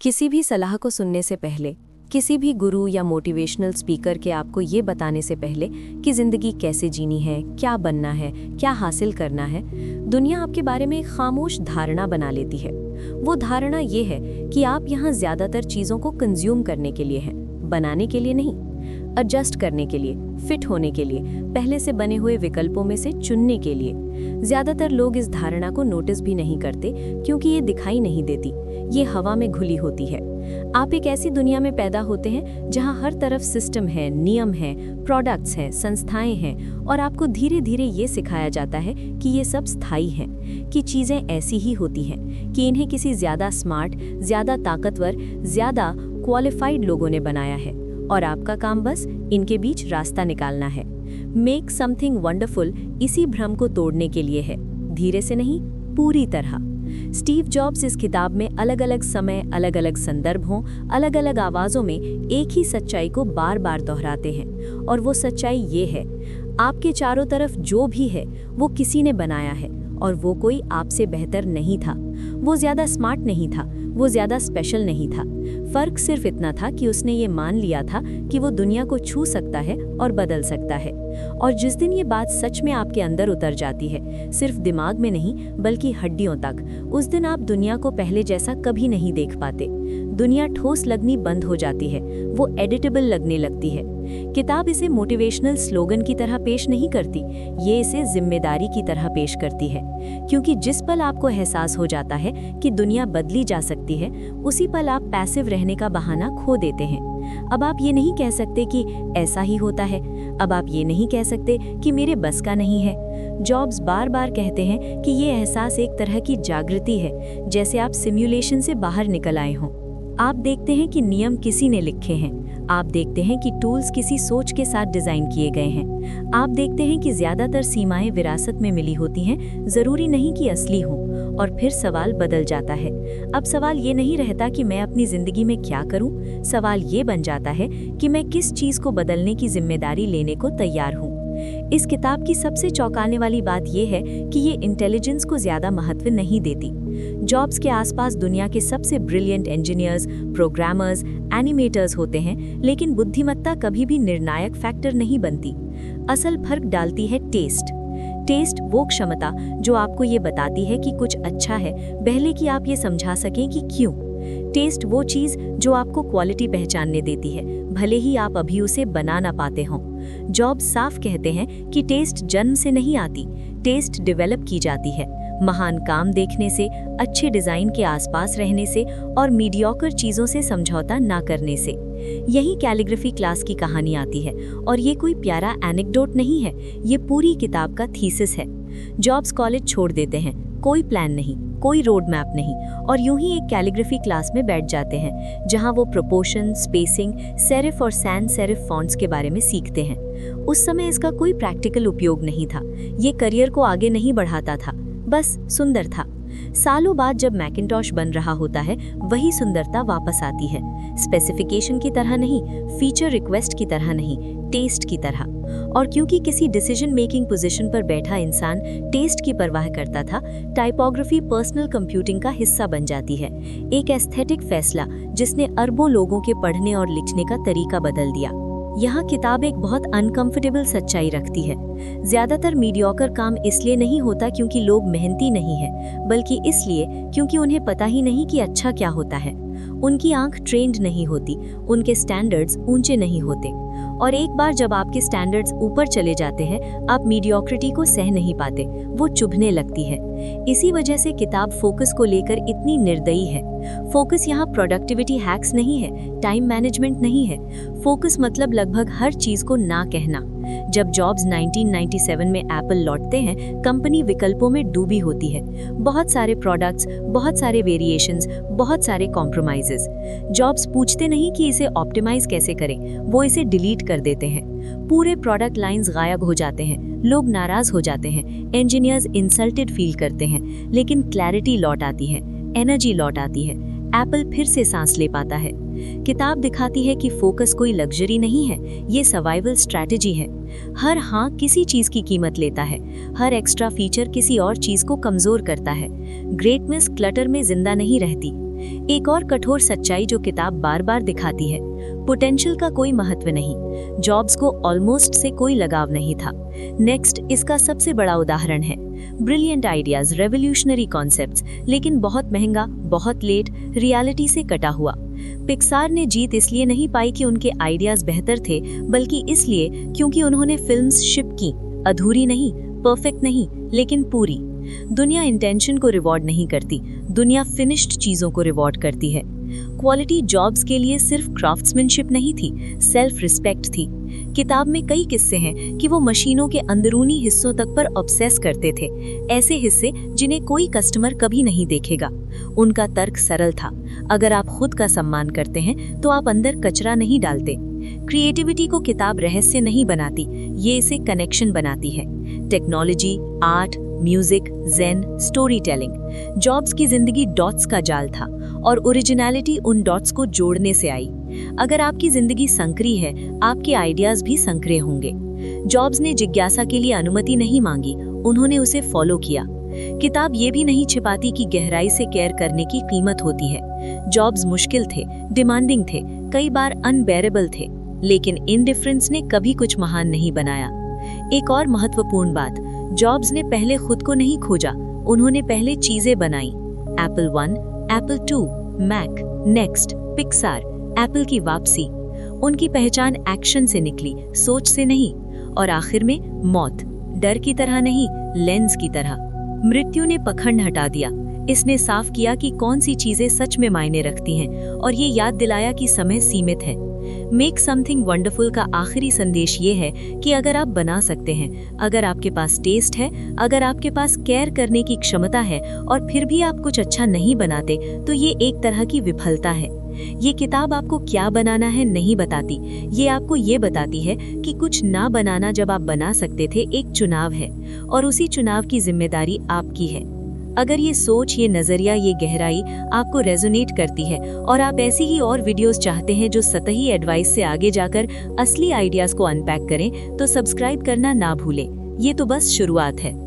किसी भी सलाह को सुनने से पहले, किसी भी गुरु या मोटिवेशनल स्पीकर के आपको ये बताने से पहले कि ज़िंदगी कैसे जीनी है, क्या बनना है, क्या हासिल करना है, दुनिया आपके बारे में एक खामोश धारणा बना लेती है। वो धारणा ये है कि आप यहाँ ज़्यादातर चीज़ों को कंज्यूम करने के लिए हैं, बनाने के लिए नहीं। एडजस्ट करने के लिए, फिट होने के लिए, पहले से बने हुए विकल्पों में से चुनने के लिए। ज़्यादातर लोग इस धारणा को नोटिस भी नहीं करते क्योंकि ये दिखाई नहीं देती, ये हवा में घुली होती है। आप एक ऐसी दुनिया में पैदा होते हैं जहां हर तरफ सिस्टम है, नियम है, प्रोडक्ट्स हैं, संस्थाएं हैं और आपको धीरे धीरे ये सिखाया जाता है कि ये सब स्थायी हैं, कि चीज़ें ऐसी ही होती हैं, कि इन्हें किसी ज़्यादा स्मार्ट, ज़्यादा ताकतवर, ज़्यादा क्वालिफाइड लोगों ने बनाया है और आपका काम बस इनके बीच रास्ता निकालना है। मेक समथिंग वंडरफुल इसी भ्रम को तोड़ने के लिए है, धीरे से नहीं, पूरी तरह। स्टीव जॉब्स इस किताब में अलग अलग समय, अलग अलग संदर्भों, अलग अलग आवाज़ों में एक ही सच्चाई को बार बार दोहराते हैं और वो सच्चाई ये है, आपके चारों तरफ जो भी है वो किसी ने बनाया है और वो कोई आपसे बेहतर नहीं था, वो ज़्यादा स्मार्ट नहीं था, वो ज़्यादा स्पेशल नहीं था। फ़र्क सिर्फ इतना था कि उसने ये मान लिया था कि वो दुनिया को छू सकता है और बदल सकता है। और जिस दिन ये बात सच में आपके अंदर उतर जाती है, सिर्फ दिमाग में नहीं बल्कि हड्डियों तक, उस दिन आप दुनिया को पहले जैसा कभी नहीं देख पाते। दुनिया ठोस लगनी बंद हो जाती है, वो एडिटेबल लगने लगती है। किताब इसे मोटिवेशनल स्लोगन की तरह पेश नहीं करती, ये इसे जिम्मेदारी की तरह पेश करती है, क्योंकि जिस पल आपको एहसास हो जाता है कि दुनिया बदली जा सकती है, उसी पल आप पैसिव रहने का बहाना खो देते हैं। अब आप ये नहीं कह सकते कि ऐसा ही होता है, अब आप ये नहीं कह सकते कि मेरे बस का नहीं है। जॉब्स बार बार कहते हैं कि ये एहसास एक तरह की जागृति है, जैसे आप सिम्युलेशन से बाहर निकल आए हों। आप देखते हैं कि नियम किसी ने लिखे हैं, आप देखते हैं कि टूल्स किसी सोच के साथ डिज़ाइन किए गए हैं, आप देखते हैं कि ज़्यादातर सीमाएं विरासत में मिली होती हैं, ज़रूरी नहीं कि असली हों। और फिर सवाल बदल जाता है। अब सवाल ये नहीं रहता कि मैं अपनी ज़िंदगी में क्या करूं, सवाल ये बन जाता है कि मैं किस चीज़ को बदलने की जिम्मेदारी लेने को तैयार हूं। इस किताब की सबसे चौंकाने वाली बात यह है कि ये इंटेलिजेंस को ज़्यादा महत्व नहीं देती। जॉब्स के आसपास दुनिया के सबसे ब्रिलियंट इंजीनियर्स, प्रोग्रामर्स, एनिमेटर्स होते हैं, लेकिन बुद्धिमत्ता कभी भी निर्णायक फैक्टर नहीं बनती। असल फर्क डालती है टेस्ट। टेस्ट वो क्षमता जो आपको ये बताती है कि कुछ अच्छा है, पहले कि आप ये समझा सकें कि क्यों। टेस्ट वो चीज़ जो आपको क्वालिटी पहचानने देती है, भले ही आप अभी उसे बना ना पाते हों। जॉब्स साफ कहते हैं कि टेस्ट जन्म से नहीं आती, टेस्ट डेवलप की जाती है, महान काम देखने से, अच्छे डिज़ाइन के आसपास रहने से और मीडियोकर चीज़ों से समझौता ना करने से। यही कैलीग्राफी क्लास की कहानी आती है और ये कोई प्यारा एनेक्डोट नहीं है, ये पूरी किताब का थीसिस है। जॉब्स कॉलेज छोड़ देते हैं, कोई प्लान नहीं, कोई रोड मैप नहीं, और यूं ही एक कैलीग्राफी क्लास में बैठ जाते हैं जहां वो प्रोपोर्शन, स्पेसिंग, सेरिफ और सैन सेरिफ फॉन्ट्स के बारे में सीखते हैं। उस समय इसका कोई प्रैक्टिकल उपयोग नहीं था, ये करियर को आगे नहीं बढ़ाता था, बस सुंदर था। सालों बाद जब मैकिन्टॉश बन रहा होता है, वही सुंदरता वापस आती है, स्पेसिफिकेशन की तरह नहीं, फीचर रिक्वेस्ट की तरह नहीं, टेस्ट की तरह। और क्योंकि किसी डिसीजन मेकिंग पोजीशन पर बैठा इंसान टेस्ट की परवाह करता था, टाइपोग्राफी पर्सनल कंप्यूटिंग का हिस्सा बन जाती है, एक एस्थेटिक फैसला जिसने अरबों लोगों के पढ़ने और लिखने का तरीका बदल दिया। यहाँ किताब एक बहुत अनकंफर्टेबल सच्चाई रखती है। ज़्यादातर मीडियोकर काम इसलिए नहीं होता क्योंकि लोग मेहनती नहीं हैं, बल्कि इसलिए क्योंकि उन्हें पता ही नहीं कि अच्छा क्या होता है। उनकी आंख ट्रेंड नहीं होती, उनके स्टैंडर्ड्स ऊंचे नहीं होते। और एक बार जब आपके स्टैंडर्ड्स ऊपर चले जाते हैं, आप मीडियोक्रिटी को सह नहीं पाते, वो चुभने लगती है। इसी वजह से किताब फोकस को लेकर इतनी निर्दयी है। फोकस यहाँ प्रोडक्टिविटी हैक्स नहीं है, टाइम मैनेजमेंट नहीं है। फोकस मतलब लगभग हर चीज़ को ना कहना। जब जॉब्स 1997 में एप्पल लौटते हैं, कंपनी विकल्पों में डूबी होती है, बहुत सारे प्रोडक्ट्स, बहुत सारे वेरिएशंस, बहुत सारे कॉम्प्रोमाइजेस। जॉब्स पूछते नहीं कि इसे ऑप्टिमाइज कैसे करें, वो इसे डिलीट कर देते हैं। पूरे प्रोडक्ट लाइंस गायब हो जाते हैं, लोग नाराज हो जाते हैं, इंजीनियर्स इंसल्टेड फील करते हैं, लेकिन क्लैरिटी लौट आती है, एनर्जी लौट आती है। एप्पल फिर से सांस ले पाता है। किताब दिखाती है कि फोकस कोई लग्जरी नहीं है, ये सर्वाइवल स्ट्रैटेजी है। हर हाँ किसी चीज की कीमत लेता है, हर एक्स्ट्रा फीचर किसी और चीज को कमजोर करता है। ग्रेटनेस क्लटर में जिंदा नहीं रहती। एक और कठोर सच्चाई जो किताब बार बार दिखाती है, पोटेंशियल का कोई महत्व नहीं। जॉब्स को ऑलमोस्ट से कोई लगाव नहीं था। नेक्स्ट इसका सबसे बड़ा उदाहरण है। ब्रिलियंट आइडियाज, रेवोल्यूशनरी कॉन्सेप्ट्स, लेकिन बहुत महंगा, बहुत लेट, रियलिटी से कटा हुआ। पिक्सार ने जीत इसलिए नहीं पाई कि उनके आइडियाज बेहतर थे, बल्कि इसलिए क्योंकि उन्होंने फिल्म्स शिप की, अधूरी नहीं, परफेक्ट नहीं, लेकिन पूरी। दुनिया इंटेंशन को रिवॉर्ड नहीं करती, दुनिया फिनिश्ड चीजों को रिवॉर्ड करती है। क्वालिटी जॉब्स के लिए सिर्फ क्राफ्ट्समैनशिप नहीं थी, सेल्फ रिस्पेक्ट थी। किताब में कई किस्से हैं कि वो मशीनों के अंदरूनी हिस्सों तक पर ऑब्सेस करते थे, ऐसे हिस्से जिन्हें कोई कस्टमर कभी नहीं देखेगा। उनका तर्क सरल था, अगर आप खुद का सम्मान करते हैं तो आप अंदर कचरा नहीं डालते। क्रिएटिविटी को किताब रहस्य नहीं बनाती, ये इसे कनेक्शन बनाती है। Technology, art, music, zen, storytelling. Jobs की जिंदगी डॉट्स का जाल था और ओरिजिनलिटी उन डॉट्स को जोड़ने से आई। अगर आपकी जिंदगी संकरी है, आपके आइडियाज भी संकरे होंगे। जॉब्स ने जिज्ञासा के लिए अनुमति नहीं मांगी, उन्होंने उसे फॉलो किया। किताब ये भी नहीं छिपाती कि गहराई से केयर करने की कीमत होती है। जॉब्स मुश्किल थे, डिमांडिंग थे, कई बार अनबेरेबल थे, लेकिन इनडिफरेंस ने कभी कुछ महान नहीं बनाया। एक और महत्वपूर्ण बात, जॉब्स ने पहले खुद को नहीं खोजा, उन्होंने पहले चीजें बनाई। Apple 1, Apple 2, Mac, NeXT, Pixar, Apple की वापसी। उनकी पहचान एक्शन से निकली, सोच से नहीं। और आखिर में मौत, डर की तरह नहीं, लेंस की तरह। मृत्यु ने पखंड हटा दिया, इसने साफ किया कि कौन सी चीजें सच में मायने रखती हैं, और ये याद दिलाया कि समय सीमित है। मेक समथिंग वंडरफुल का आखिरी संदेश ये है कि अगर आप बना सकते हैं, अगर आपके पास टेस्ट है, अगर आपके पास केयर करने की क्षमता है, और फिर भी आप कुछ अच्छा नहीं बनाते, तो ये एक तरह की विफलता है। ये किताब आपको क्या बनाना है नहीं बताती, ये आपको ये बताती है कि कुछ ना बनाना जब आप बना सकते थे एक चुनाव है, और उसी चुनाव की जिम्मेदारी आपकी है। अगर ये सोच, ये नज़रिया, ये गहराई आपको रेजोनेट करती है और आप ऐसी ही और वीडियोस चाहते हैं जो सतही एडवाइस से आगे जाकर असली आइडियाज़ को अनपैक करें, तो सब्सक्राइब करना ना भूलें। ये तो बस शुरुआत है।